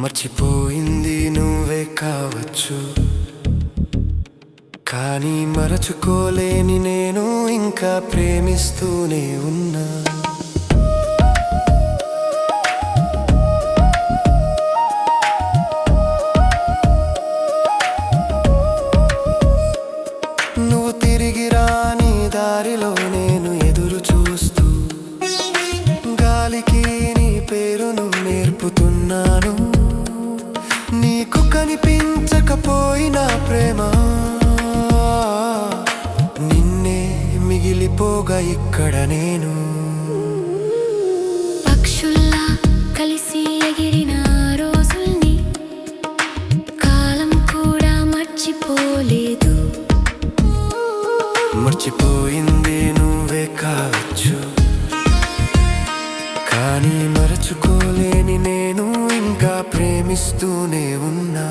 మర్చిపోయింది నువ్వే కావచ్చు, కానీ మరచుకోలేని నేను ఇంకా ప్రేమిస్తూనే ఉన్నా. నువ్వు తిరిగి రాని దారిలో నేను ఎదురు చూస్తూ గాలికి నీ పేరును నేర్పుతున్నాను. నీకు కనిపించకపోయినా ప్రేమ నిన్నే మిగిలిపోగా ఇక్కడ నేను. పక్షుల్లా కలిసి ఎగిరిన రోజుల్ని కాలం కూడా మర్చిపోలేదు. మర్చిపోయింది నువ్వే కావచ్చు, కానీ మరచుకోలేని నేను ఇంకా ప్రేమిస్తూనే ఉన్నా.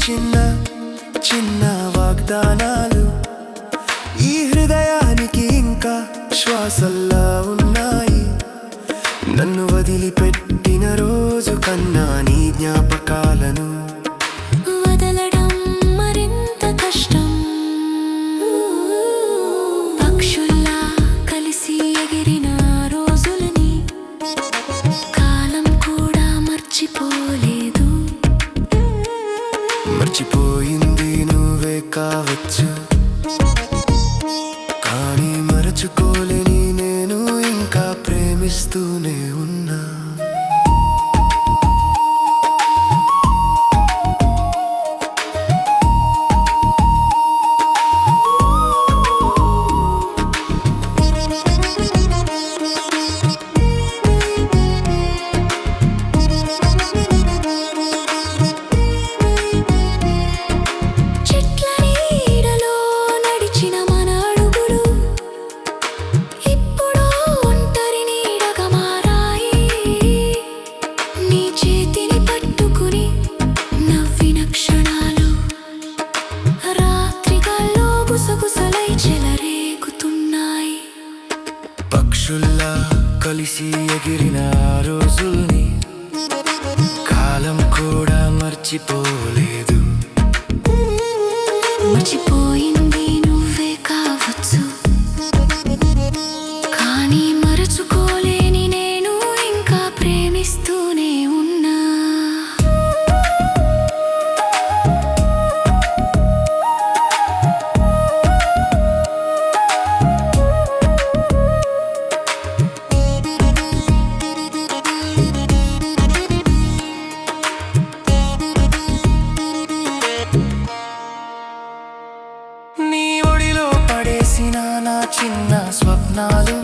చిన్న చిన్న వాగ్దానాలు ఈ హృదయానికి ఇంకా శ్వాసల్లా ఉన్నాయి. నన్ను వదిలిపెట్టిన రోజు కన్నా నీ జ్ఞాపకాలను వదలడం మరింత కష్టం. పక్షుల్లా కలిసి ఎగిరిన రోజులని కాలం కూడా మర్చిపోలేదు. మర్చిపోయింది నువ్వే కావచ్చు, కానీ మరచుకోలేని నేను ఇంకా ప్రేమిస్తూనే ఉన్నా. పక్షుల్లా కలిసి ఎగిరిన రోజుల్ని కాలం కూడా మర్చిపోలేదు. మర్చిపోయింది నువ్వే కావచ్చు, కానీ మరచుకోలేని నేను ఇంకా ప్రేమిస్తూనే ఉన్నా. నా చిన్న స్వప్నాలు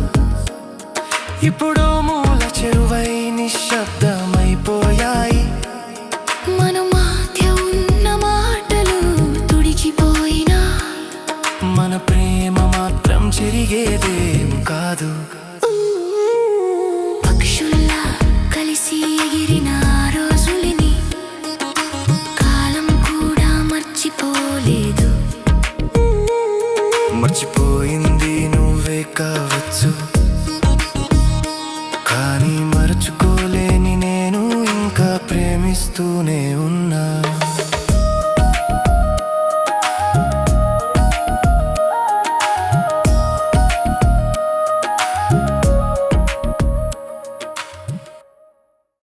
ఇప్పుడు మూల చెరువై నిశ్శబ్దమైపోయాయి. మన మధ్య ఉన్న మాటలు తుడిచిపోయినా మన ప్రేమ మాత్రం చెరిగేదేం కాదు. పక్షుల్లా కలిసి ఎగిరిన రోజులని కాలం కూడా మర్చిపోలేదు. మర్చిపోయింది నువ్వే కావచ్చు, కానీ మరచుకో